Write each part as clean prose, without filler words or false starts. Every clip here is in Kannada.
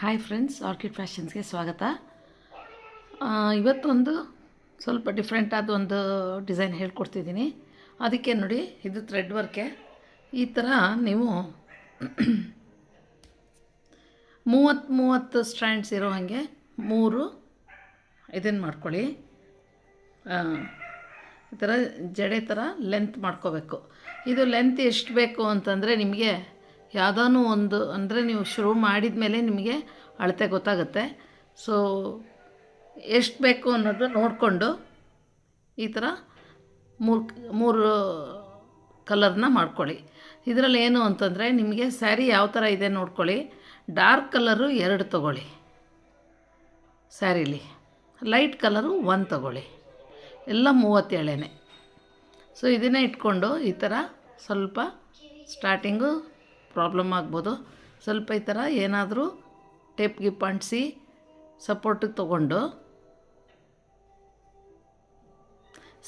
ಹಾಯ್ ಫ್ರೆಂಡ್ಸ್, ಆರ್ಕಿಡ್ ಫ್ಯಾಷನ್ಸ್ಗೆ ಸ್ವಾಗತ. ಇವತ್ತೊಂದು ಸ್ವಲ್ಪ ಡಿಫ್ರೆಂಟ್ ಆದ ಒಂದು ಡಿಸೈನ್ ಹೇಳ್ಕೊಡ್ತಿದ್ದೀನಿ. ಅದಕ್ಕೆ ನೋಡಿ, ಇದು ಥ್ರೆಡ್ ವರ್ಕೆ. ಈ ಥರ ನೀವು 30 ಸ್ಟ್ರ್ಯಾಂಡ್ಸ್ ಇರೋ ಹಾಗೆ 3 ಇದನ್ನು ಮಾಡ್ಕೊಳ್ಳಿ. ಈ ಥರ ಜಡೆ ಥರ ಲೆಂತ್ ಮಾಡ್ಕೋಬೇಕು. ಇದು ಲೆಂತ್ ಎಷ್ಟು ಬೇಕು ಅಂತಂದರೆ ನಿಮಗೆ ಯಾವುದಾನು ಒಂದು ಅಂದರೆ ನೀವು ಶುರು ಮಾಡಿದ ಮೇಲೆ ನಿಮಗೆ ಅಳತೆ ಗೊತ್ತಾಗುತ್ತೆ. ಸೊ ಎಷ್ಟು ಬೇಕು ಅನ್ನೋದು ನೋಡಿಕೊಂಡು ಈ ಥರ ಮೂರು ಕಲರ್ನ ಮಾಡ್ಕೊಳ್ಳಿ. ಇದರಲ್ಲಿ ಏನು ಅಂತಂದರೆ ನಿಮಗೆ ಸ್ಯಾರಿ ಯಾವ ಥರ ಇದೆ ನೋಡ್ಕೊಳ್ಳಿ. ಡಾರ್ಕ್ ಕಲರು 2 ತೊಗೊಳ್ಳಿ ಸ್ಯಾರೀಲಿ, ಲೈಟ್ ಕಲರು 1 ತೊಗೊಳ್ಳಿ, ಎಲ್ಲ 37. ಸೊ ಇದನ್ನೇ ಇಟ್ಕೊಂಡು ಈ ಥರ ಸ್ವಲ್ಪ ಸ್ಟಾರ್ಟಿಂಗು ಪ್ರಾಬ್ಲಮ್ ಆಗ್ಬೋದು. ಸ್ವಲ್ಪ ಈ ಥರ ಏನಾದರೂ ಟೇಪ್ ಗಿಪ್ ಅಂಟಿಸಿ ಸಪೋರ್ಟಿಗೆ ತೊಗೊಂಡು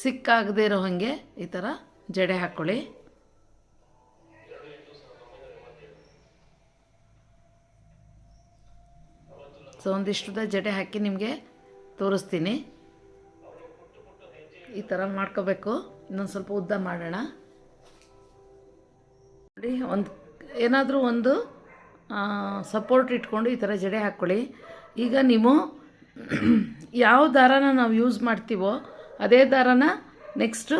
ಸಿಕ್ಕಾಗದೇ ಇರೋ ಹಾಗೆ ಈ ಥರ ಜಡೆ ಹಾಕ್ಕೊಳ್ಳಿ. ಸೊ ಒಂದಿಷ್ಟುದ ಜಡೆ ಹಾಕಿ ನಿಮಗೆ ತೋರಿಸ್ತೀನಿ. ಈ ಥರ ಮಾಡ್ಕೋಬೇಕು. ಇನ್ನೊಂದು ಸ್ವಲ್ಪ ಉದ್ದ ಮಾಡೋಣ. ನೋಡಿ, ಏನಾದರೂ ಒಂದು ಸಪೋರ್ಟ್ ಇಟ್ಕೊಂಡು ಈ ಥರ ಜಡೆ ಹಾಕ್ಕೊಳ್ಳಿ. ಈಗ ನೀವು ಯಾವ ದಾರಾನ ನಾವು ಯೂಸ್ ಮಾಡ್ತೀವೋ ಅದೇ ದಾರಾನ ನೆಕ್ಸ್ಟು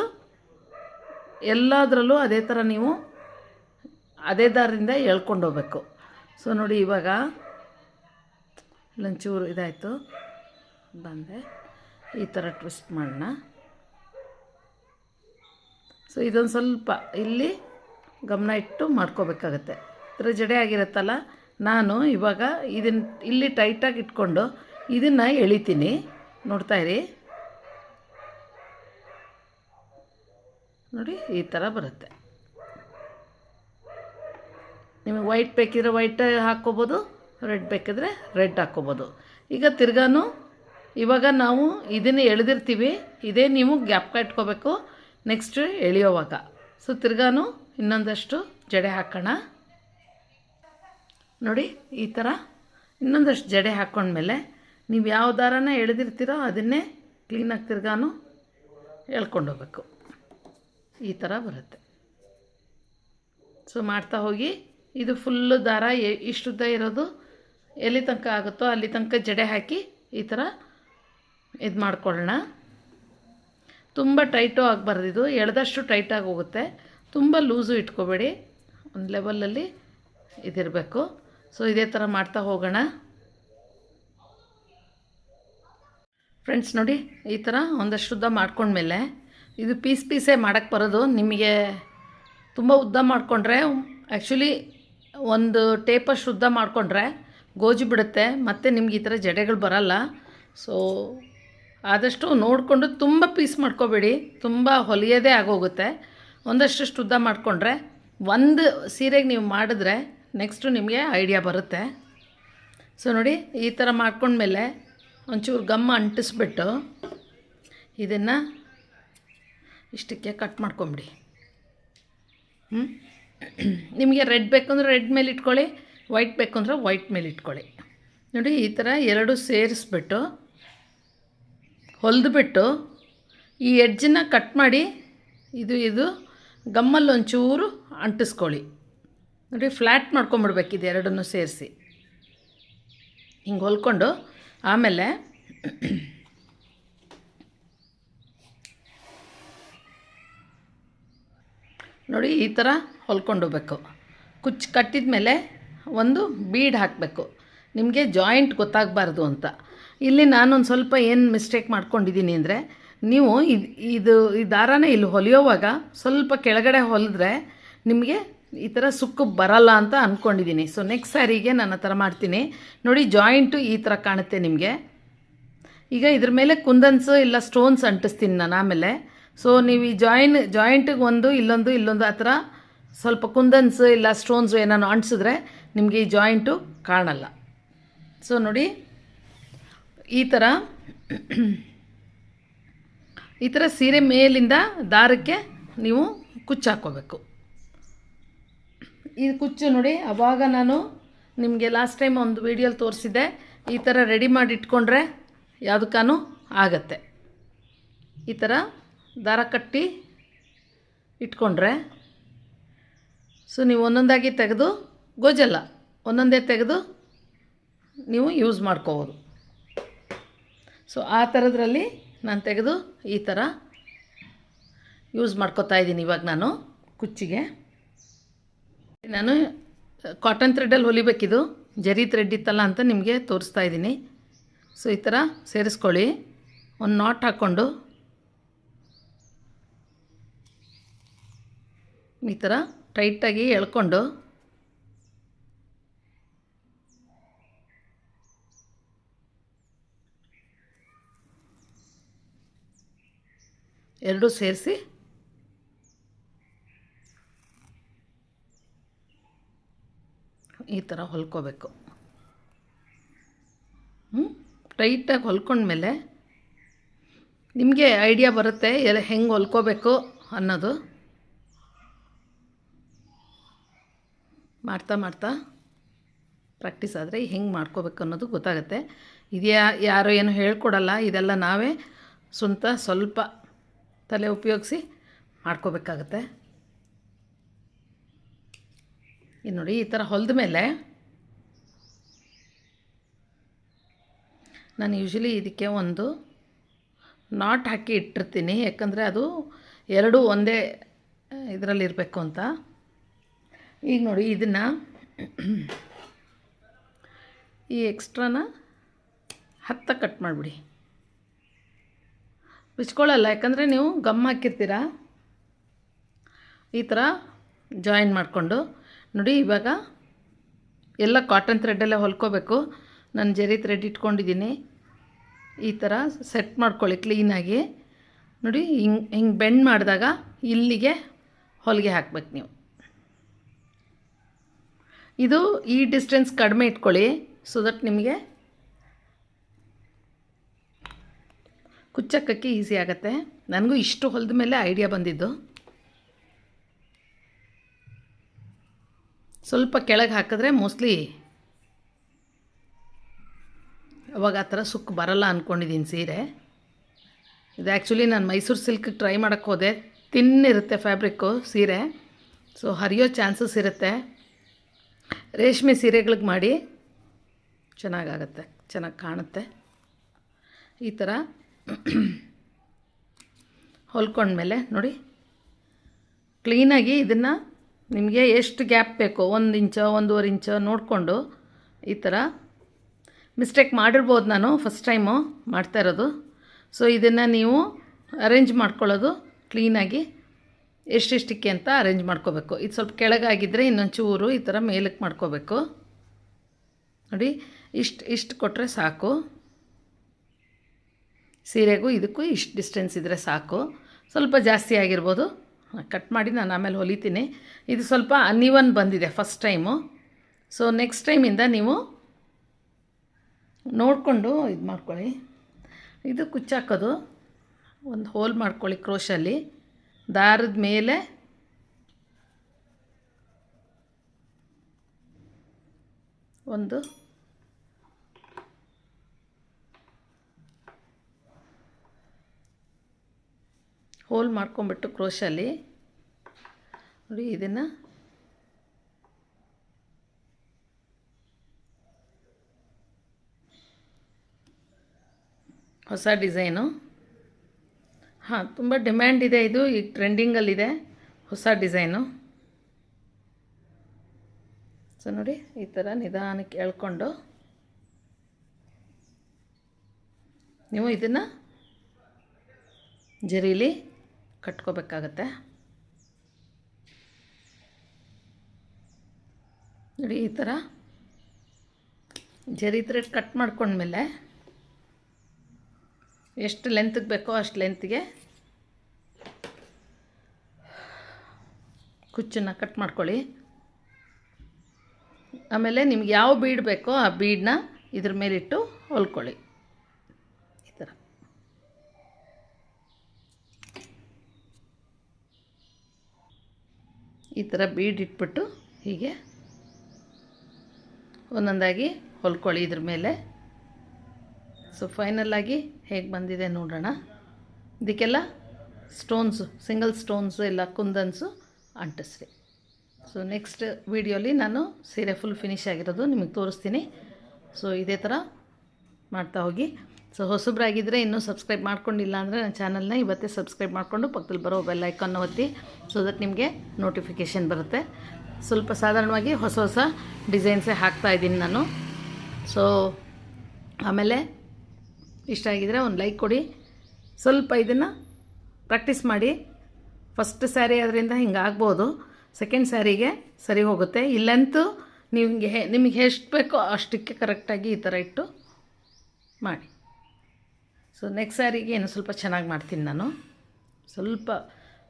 ಎಲ್ಲದರಲ್ಲೂ ಅದೇ ಥರ ನೀವು ಅದೇ ದಾರದಿಂದ ಎಳ್ಕೊಂಡು ಹೋಗ್ಬೇಕು. ಸೊ ನೋಡಿ, ಇವಾಗ ಇಲ್ಲೊಂಚೂರು ಇದಾಯಿತು, ಬಂದೆ. ಈ ಥರ ಟ್ವಿಸ್ಟ್ ಮಾಡೋಣ. ಸೊ ಇದೊಂದು ಸ್ವಲ್ಪ ಇಲ್ಲಿ ಗಮನ ಇಟ್ಟು ಮಾಡ್ಕೋಬೇಕಾಗತ್ತೆ. ಈ ಥರ ಜಡೆ ಆಗಿರುತ್ತಲ್ಲ, ನಾನು ಇವಾಗ ಇದನ್ನು ಇಲ್ಲಿ ಟೈಟಾಗಿ ಇಟ್ಕೊಂಡು ಇದನ್ನು ಎಳಿತೀನಿ. ನೋಡ್ತಾಯಿರಿ, ನೋಡಿ ಈ ಥರ ಬರುತ್ತೆ. ನಿಮಗೆ ವೈಟ್ ಬೇಕಿದ್ರೆ ವೈಟ್ ಹಾಕ್ಕೋಬೋದು, ರೆಡ್ ಬೇಕಿದ್ರೆ ರೆಡ್ ಹಾಕ್ಕೋಬೋದು. ಈಗ ತಿರ್ಗಾನು ಇವಾಗ ನಾವು ಇದನ್ನು ಎಳೆದಿರ್ತೀವಿ, ಇದೇ ನೀವು ಗ್ಯಾಪ್ ಇಟ್ಕೋಬೇಕು ನೆಕ್ಸ್ಟ್ ಎಳೆಯೋವಾಗ. ಸೊ ತಿರ್ಗಾನು ಇನ್ನೊಂದಷ್ಟು ಜಡೆ ಹಾಕೋಣ. ನೋಡಿ, ಈ ಥರ ಇನ್ನೊಂದಷ್ಟು ಜಡೆ ಹಾಕ್ಕೊಂಡ್ಮೇಲೆ ನೀವು ಯಾವ ದಾರನ ಎಳೆದಿರ್ತೀರೋ ಅದನ್ನೇ ಕ್ಲೀನಾಗಿ ತಿರ್ಗಾನು ಎಳ್ಕೊಂಡೋಗ್ಬೇಕು. ಈ ಥರ ಬರುತ್ತೆ. ಸೊ ಮಾಡ್ತಾ ಹೋಗಿ, ಇದು ಫುಲ್ಲು ದಾರ ಇಷ್ಟುದ್ದ ಇರೋದು ಎಲ್ಲಿ ತನಕ ಆಗುತ್ತೋ ಅಲ್ಲಿ ತನಕ ಜಡೆ ಹಾಕಿ ಈ ಥರ ಇದು ಮಾಡ್ಕೊಳ್ಳೋಣ. ತುಂಬ ಟೈಟು ಆಗಬಾರ್ದು, ಇದು ಎಳೆದಷ್ಟು ಟೈಟಾಗಿ ಹೋಗುತ್ತೆ. ತುಂಬ ಲೂಸು ಇಟ್ಕೋಬೇಡಿ, ಒಂದು ಲೆವೆಲಲ್ಲಿ ಇದಿರಬೇಕು. ಸೊ ಇದೇ ಥರ ಮಾಡ್ತಾ ಹೋಗೋಣ. ಫ್ರೆಂಡ್ಸ್ ನೋಡಿ, ಈ ಥರ ಒಂದಷ್ಟು ಉದ್ದ ಮಾಡ್ಕೊಂಡ್ಮೇಲೆ ಇದು ಪೀಸೇ ಮಾಡೋಕ್ಕೆ ಬರೋದು. ನಿಮಗೆ ತುಂಬ ಉದ್ದ ಮಾಡಿಕೊಂಡ್ರೆ ಆ್ಯಕ್ಚುಲಿ ಒಂದು ಟೇಪಷ್ಟು ಉದ್ದ ಮಾಡಿಕೊಂಡ್ರೆ ಗೋಜು ಬಿಡುತ್ತೆ, ಮತ್ತು ನಿಮ್ಗೆ ಈ ಥರ ಜಡೆಗಳು ಬರಲ್ಲ. ಸೊ ಆದಷ್ಟು ನೋಡಿಕೊಂಡು ತುಂಬ ಪೀಸ್ ಮಾಡ್ಕೋಬೇಡಿ, ತುಂಬ ಹೊಲಿಯೋದೇ ಆಗೋಗುತ್ತೆ. ಒಂದಷ್ಟು ಉದ್ದ ಮಾಡಿಕೊಂಡ್ರೆ ಒಂದು ಸೀರೆಗೆ ನೀವು ಮಾಡಿದ್ರೆ ನೆಕ್ಸ್ಟು ನಿಮಗೆ ಐಡಿಯಾ ಬರುತ್ತೆ. ಸೊ ನೋಡಿ, ಈ ಥರ ಮಾಡ್ಕೊಂಡ್ಮೇಲೆ ಒಂಚೂರು ಗಮ್ಮ ಅಂಟಿಸ್ಬಿಟ್ಟು ಇದನ್ನು ಇಷ್ಟಕ್ಕೆ ಕಟ್ ಮಾಡ್ಕೊಂಬಿಡಿ. ನಿಮಗೆ ರೆಡ್ ಬೇಕಂದ್ರೆ ರೆಡ್ ಮೇಲೆ ಇಟ್ಕೊಳ್ಳಿ, ವೈಟ್ ಬೇಕಂದ್ರೆ ವೈಟ್ ಮೇಲೆ ಇಟ್ಕೊಳ್ಳಿ. ನೋಡಿ, ಈ ಥರ 2 ಸೇರಿಸ್ಬಿಟ್ಟು ಹೊಲಿದ್ಬಿಟ್ಟು ಈ ಎಡ್ಜನ್ನು ಕಟ್ ಮಾಡಿ ಇದು ಗಮ್ಮಲ್ಲಿ ಒಂಚೂರು ಅಂಟಿಸ್ಕೊಳ್ಳಿ. ನೋಡಿ, ಫ್ಲ್ಯಾಟ್ ಮಾಡ್ಕೊಂಬಿಡ್ಬೇಕು ಇದು ಎರಡನ್ನೂ ಸೇರಿಸಿ ಹಿಂಗೆ ಹೊಲ್ಕೊಂಡು. ಆಮೇಲೆ ನೋಡಿ, ಈ ಥರ ಹೊಲ್ಕೊಂಡೋಗ್ಬೇಕು. ಕುಚ್ಚು ಕಟ್ಟಿದ ಮೇಲೆ ಒಂದು ಬೀಡ್ ಹಾಕಬೇಕು, ನಿಮಗೆ ಜಾಯಿಂಟ್ ಗೊತ್ತಾಗಬಾರ್ದು ಅಂತ. ಇಲ್ಲಿ ನಾನೊಂದು ಸ್ವಲ್ಪ ಏನು ಮಿಸ್ಟೇಕ್ ಮಾಡ್ಕೊಂಡಿದ್ದೀನಿ ಅಂದರೆ, ನೀವು ಈ ದಾರಾನ ಇಲ್ಲಿ ಹೊಲಿಯೋವಾಗ ಸ್ವಲ್ಪ ಕೆಳಗಡೆ ಹೊಲಿದ್ರೆ ನಿಮಗೆ ಈ ಥರ ಸುಕ್ಕು ಬರಲ್ಲ ಅಂತ ಅಂದ್ಕೊಂಡಿದ್ದೀನಿ. ಸೊ ನೆಕ್ಸ್ಟ್ ಸ್ಯಾರಿಗೆ ನಾನು ಆ ಥರ ಮಾಡ್ತೀನಿ. ನೋಡಿ, ಜಾಯಿಂಟು ಈ ಥರ ಕಾಣುತ್ತೆ ನಿಮಗೆ. ಈಗ ಇದ್ರ ಮೇಲೆ ಕುಂದನ್ಸು ಇಲ್ಲ ಸ್ಟೋನ್ಸ್ ಅಂಟಿಸ್ತೀನಿ ನಾನು ಆಮೇಲೆ. ಸೊ ನೀವು ಈ ಜಾಯಿಂಟಿಗೆ ಇಲ್ಲೊಂದು ಆ ಥರ ಸ್ವಲ್ಪ ಕುಂದನ್ಸು ಇಲ್ಲ ಸ್ಟೋನ್ಸು ಏನಾನು ಅಂಟಿಸಿದ್ರೆ ನಿಮಗೆ ಈ ಜಾಯಿಂಟು ಕಾಣಲ್ಲ. ಸೊ ನೋಡಿ, ಈ ಥರ ಸೀರೆ ಮೇಲಿಂದ ದಾರಕ್ಕೆ ನೀವು ಕುಚ್ಚು ಹಾಕ್ಕೋಬೇಕು. ಈ ಕುಚ್ಚು ನೋಡಿ, ಆವಾಗ ನಿಮಗೆ ಲಾಸ್ಟ್ ಟೈಮ್ ಒಂದು ವೀಡಿಯೋಲಿ ತೋರಿಸಿದ್ದೆ. ಈ ಥರ ರೆಡಿ ಮಾಡಿ ಇಟ್ಕೊಂಡ್ರೆ ಯಾವುದಕ್ಕೂ ಆಗತ್ತೆ. ಈ ಥರ ದಾರ ಕಟ್ಟಿ ಇಟ್ಕೊಂಡ್ರೆ ಸೊ ನೀವು ಒಂದೊಂದಾಗಿ ತೆಗೆದು ಗೋಜಲ್ಲ, ಒಂದೊಂದೇ ತೆಗೆದು ನೀವು ಯೂಸ್ ಮಾಡ್ಕೋಬೋದು. ಸೊ ಆ ಥರದ್ರಲ್ಲಿ ನಾನು ತೆಗೆದು ಈ ಥರ ಯೂಸ್ ಮಾಡ್ಕೋತಾ ಇದ್ದೀನಿ. ಇವಾಗ ನಾನು ಕುಚ್ಚಿಗೆ ನಾನು ಕಾಟನ್ ಥ್ರೆಡ್ಡಲ್ಲಿ ಹೊಲಿಬೇಕಿದು, ಜರಿ ಥ್ರೆಡ್ ಇತ್ತಲ್ಲ ಅಂತ ನಿಮಗೆ ತೋರಿಸ್ತಾ ಇದ್ದೀನಿ. ಸೊ ಈ ಥರ ಸೇರಿಸ್ಕೊಳ್ಳಿ, ಒಂದು ನಾಟ್ ಹಾಕ್ಕೊಂಡು ಈ ಥರ ಟೈಟಾಗಿ ಎಳ್ಕೊಂಡು ಎರಡೂ ಸೇರಿಸಿ ಈ ಥರ ಹೊಲ್ಕೋಬೇಕು. ಟೈಟಾಗಿ ಹೊಲ್ಕೊಂಡ್ಮೇಲೆ ನಿಮಗೆ ಐಡಿಯಾ ಬರುತ್ತೆ ಎಲ್ಲ ಹೆಂಗೆ ಹೊಲ್ಕೋಬೇಕು ಅನ್ನೋದು. ಮಾಡ್ತಾ ಮಾಡ್ತಾ ಪ್ರಾಕ್ಟೀಸ್ ಆದರೆ ಹೆಂಗೆ ಮಾಡ್ಕೋಬೇಕು ಅನ್ನೋದು ಗೊತ್ತಾಗುತ್ತೆ. ಇದೆಯಾ ಯಾರೋ ಏನು ಹೇಳ್ಕೊಡಲ್ಲ, ಇದೆಲ್ಲ ನಾವೇ ಸ್ವಂತ ಸ್ವಲ್ಪ ತಲೆ ಉಪಯೋಗಿಸಿ ಮಾಡ್ಕೋಬೇಕಾಗತ್ತೆ. ಇದು ನೋಡಿ, ಈ ಥರ ಹೊಲಿದ ಮೇಲೆ ನಾನು ಯೂಶ್ವಲಿ ಇದಕ್ಕೆ ಒಂದು ನಾಟ್ ಹಾಕಿ ಇಟ್ಟಿರ್ತೀನಿ, ಯಾಕಂದರೆ ಅದು ಎರಡೂ ಒಂದೇ ಇದರಲ್ಲಿರಬೇಕು ಅಂತ. ಈಗ ನೋಡಿ, ಇದನ್ನು ಈ ಎಕ್ಸ್ಟ್ರಾನ 10 ಕಟ್ ಮಾಡಿಬಿಡಿ. ಬಿಚ್ಕೊಳ್ಳಲ್ಲ, ಯಾಕಂದರೆ ನೀವು ಗಮ್ ಹಾಕಿರ್ತೀರ. ಈ ಥರ ಜಾಯಿನ್ ಮಾಡಿಕೊಂಡು ನೋಡಿ, ಇವಾಗ ಎಲ್ಲ ಕಾಟನ್ ಥ್ರೆಡ್ಡಲ್ಲೇ ಹೊಲ್ಕೋಬೇಕು. ನಾನು ಜರಿ ಥ್ರೆಡ್ ಇಟ್ಕೊಂಡಿದ್ದೀನಿ. ಈ ಥರ ಸೆಟ್ ಮಾಡ್ಕೊಳ್ಳಿ ಕ್ಲೀನಾಗಿ. ನೋಡಿ, ಹಿಂಗೆ ಬೆಂಡ್ ಮಾಡಿದಾಗ ಇಲ್ಲಿಗೆ ಹೊಲಿಗೆ ಹಾಕ್ಬೇಕು ನೀವು. ಇದು ಈ ಡಿಸ್ಟೆನ್ಸ್ ಕಡಿಮೆ ಇಟ್ಕೊಳ್ಳಿ, ಸೊ ದಟ್ ನಿಮಗೆ ಕುಚ್ಚಕ್ಕಕ್ಕೆ ಈಸಿ ಆಗುತ್ತೆ. ನನಗೂ ಇಷ್ಟು ಹೊಲಿದ ಮೇಲೆ ಐಡಿಯಾ ಬಂದಿದ್ದು. ಸ್ವಲ್ಪ ಕೆಳಗೆ ಹಾಕಿದ್ರೆ ಮೋಸ್ಟ್ಲಿ ಅವಾಗ ಆ ಥರ ಸುಕ್ಕು ಬರಲ್ಲ ಅಂದ್ಕೊಂಡಿದ್ದೀನಿ ಸೀರೆ. ಇದು ಆ್ಯಕ್ಚುಲಿ ನಾನು ಮೈಸೂರು ಸಿಲ್ಕಿಗೆ ಟ್ರೈ ಮಾಡೋಕ್ಕೆ ಹೋದೆ. ತಿನ್ನಿರುತ್ತೆ ಫ್ಯಾಬ್ರಿಕ್ಕು ಸೀರೆ, ಸೊ ಹರಿಯೋ ಚಾನ್ಸಸ್ ಇರುತ್ತೆ. ರೇಷ್ಮೆ ಸೀರೆಗಳಿಗೆ ಮಾಡಿ ಚೆನ್ನಾಗಾಗತ್ತೆ, ಚೆನ್ನಾಗಿ ಕಾಣುತ್ತೆ. ಈ ಥರ ಹೊಲ್ಕೊಂಡ್ಮೇಲೆ ನೋಡಿ, ಕ್ಲೀನಾಗಿ ಇದನ್ನು ನಿಮಗೆ ಎಷ್ಟು ಗ್ಯಾಪ್ ಬೇಕೋ 1 ಇಂಚೋ 1.5 ಇಂಚೋ ನೋಡಿಕೊಂಡು ಈ ಥರ ಮಿಸ್ಟೇಕ್ ಮಾಡಿರ್ಬೋದು. ನಾನು ಫಸ್ಟ್ ಟೈಮು ಮಾಡ್ತಾ ಇರೋದು. ಸೊ ಇದನ್ನು ನೀವು ಅರೇಂಜ್ ಮಾಡ್ಕೊಳ್ಳೋದು ಕ್ಲೀನಾಗಿ ಎಷ್ಟೆಷ್ಟಕ್ಕೆ ಅಂತ ಅರೇಂಜ್ ಮಾಡ್ಕೋಬೇಕು. ಇದು ಸ್ವಲ್ಪ ಕೆಳಗಾಗಿದ್ದರೆ ಇನ್ನೊಂದು ಚೂರು ಈ ಥರ ಮೇಲಕ್ಕೆ ಮಾಡ್ಕೋಬೇಕು. ನೋಡಿ, ಇಷ್ಟು ಕೊಟ್ಟರೆ ಸಾಕು. ಸೀರೆಗೂ ಇದಕ್ಕೂ ಇಷ್ಟು ಡಿಸ್ಟೆನ್ಸ್ ಇದ್ದರೆ ಸಾಕು. ಸ್ವಲ್ಪ ಜಾಸ್ತಿ ಆಗಿರ್ಬೋದು, ಕಟ್ ಮಾಡಿ ನಾನು ಆಮೇಲೆ ಹೊಲಿತೀನಿ. ಇದು ಸ್ವಲ್ಪ ಅನ್ಇವನ್ ಬಂದಿದೆ ಫಸ್ಟ್ ಟೈಮು. ಸೊ ನೆಕ್ಸ್ಟ್ ಟೈಮಿಂದ ನೀವು ನೋಡಿಕೊಂಡು ಇದು ಮಾಡ್ಕೊಳ್ಳಿ. ಇದು ಕುಚ್ಚಾಕೋದು, ಒಂದು ಹೋಲ್ ಮಾಡ್ಕೊಳ್ಳಿ ಕ್ರೋಶಲ್ಲಿ. ದಾರದ ಮೇಲೆ ಒಂದು ಹೋಲ್ ಮಾಡ್ಕೊಂಬಿಟ್ಟು ಕ್ರೋಶಲ್ಲಿ ನೋಡಿ, ಇದನ್ನು ಹೊಸ ಡಿಸೈನು. ಹಾಂ, ತುಂಬ ಡಿಮ್ಯಾಂಡ್ ಇದೆ ಇದು, ಈಗ ಟ್ರೆಂಡಿಂಗಲ್ಲಿದೆ ಹೊಸ ಡಿಸೈನು. ಸೊ ನೋಡಿ, ಈ ಥರ ನಿಧಾನಕ್ಕೆ ಎಳ್ಕೊಂಡು ನೀವು ಇದನ್ನು ಜರೀಲಿ ಕಟ್ಕೋಬೇಕಾಗತ್ತೆ. ನೋಡಿ, ಈ ಥರ ಜರಿ ಥ್ರೆಡ್ ಕಟ್ ಮಾಡ್ಕೊಂಡ್ಮೇಲೆ ಎಷ್ಟು ಲೆಂತ್ಗೆ ಬೇಕೋ ಅಷ್ಟು ಲೆಂತ್ಗೆ ಕುಚ್ಚನ್ನು ಕಟ್ ಮಾಡ್ಕೊಳ್ಳಿ. ಆಮೇಲೆ ನಿಮ್ಗೆ ಯಾವ ಬೀಡ್ ಬೇಕೋ ಆ ಬೀಡನ್ನ ಇದ್ರ ಮೇಲಿಟ್ಟು ಹೊಲ್ಕೊಳ್ಳಿ. ಈ ಥರ ಬೀಡ್ ಇಟ್ಬಿಟ್ಟು ಹೀಗೆ ಒಂದೊಂದಾಗಿ ಹೊಲ್ಕೊಳ್ಳಿ ಇದ್ರ ಮೇಲೆ. ಸೊ ಫೈನಲ್ಲಾಗಿ ಹೇಗೆ ಬಂದಿದೆ ನೋಡೋಣ. ಇದಕ್ಕೆಲ್ಲ ಸ್ಟೋನ್ಸು, ಸಿಂಗಲ್ ಸ್ಟೋನ್ಸು ಎಲ್ಲ ಕುಂದನ್ಸು ಅಂಟಿಸ್ರಿ. ಸೊ ನೆಕ್ಸ್ಟ್ ವೀಡಿಯೋಲಿ ನಾನು ಸೀರೆ ಫುಲ್ ಫಿನಿಶ್ ಆಗಿರೋದು ನಿಮಗೆ ತೋರಿಸ್ತೀನಿ. ಸೊ ಇದೇ ಥರ ಮಾಡ್ತಾ ಹೋಗಿ. ಸೊ ಹೊಸಬ್ರಾಗಿದ್ದರೆ ಇನ್ನೂ ಸಬ್ಸ್ಕ್ರೈಬ್ ಮಾಡ್ಕೊಂಡಿಲ್ಲ ಅಂದರೆ ನನ್ನ ಚಾನಲ್ನ ಇವತ್ತೇ ಸಬ್ಸ್ಕ್ರೈಬ್ ಮಾಡಿಕೊಂಡು ಪಕ್ಕದಲ್ಲಿ ಬರೋ ಬೆಲ್ ಐಕಾನ್ನ ಒತ್ತಿ. ಸೊ ದಟ್ ನಿಮಗೆ ನೋಟಿಫಿಕೇಷನ್ ಬರುತ್ತೆ. ಸ್ವಲ್ಪ ಸಾಧಾರಣವಾಗಿ ಹೊಸ ಹೊಸ ಡಿಸೈನ್ಸೇ ಹಾಕ್ತಾಯಿದ್ದೀನಿ ನಾನು. ಸೊ ಆಮೇಲೆ ಇಷ್ಟ ಆಗಿದರೆ ಒಂದು ಲೈಕ್ ಕೊಡಿ. ಸ್ವಲ್ಪ ಇದನ್ನು ಪ್ರಾಕ್ಟೀಸ್ ಮಾಡಿ. ಫಸ್ಟ್ ಸ್ಯಾರಿ ಅದರಿಂದ ಹಿಂಗೆ ಆಗ್ಬೋದು, ಸೆಕೆಂಡ್ ಸ್ಯಾರಿಗೆ ಸರಿ ಹೋಗುತ್ತೆ. ಇಲ್ಲಂತೂ ನೀವು ನಿಮಗೆ ಎಷ್ಟು ಬೇಕೋ ಅಷ್ಟಕ್ಕೆ ಕರೆಕ್ಟಾಗಿ ಈ ಥರ ಇಟ್ಟು ಮಾಡಿ. ಸೊ ನೆಕ್ಸ್ಟ್ ಸ್ಯಾರಿಗೆ ಇನ್ನೂ ಸ್ವಲ್ಪ ಚೆನ್ನಾಗಿ ಮಾಡ್ತೀನಿ ನಾನು. ಸ್ವಲ್ಪ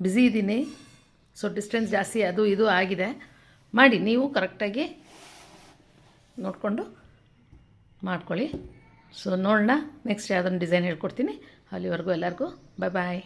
ಬ್ಯುಸಿ ಇದ್ದೀನಿ, ಸೊ ಡಿಸ್ಟೆನ್ಸ್ ಜಾಸ್ತಿ ಅದು ಇದು ಆಗಿದೆ. ಮಾಡಿ ನೀವು ಕರೆಕ್ಟಾಗಿ ನೋಡಿಕೊಂಡು ಮಾಡ್ಕೊಳ್ಳಿ. ಸೊ ನೋಡೋಣ ನೆಕ್ಸ್ಟ್ ಯಾವುದೊಂದು ಡಿಸೈನ್ ಹೇಳ್ಕೊಡ್ತೀನಿ. ಅಲ್ಲಿವರೆಗೂ ಎಲ್ಲರಿಗೂ ಬಾಯ್ ಬಾಯ್.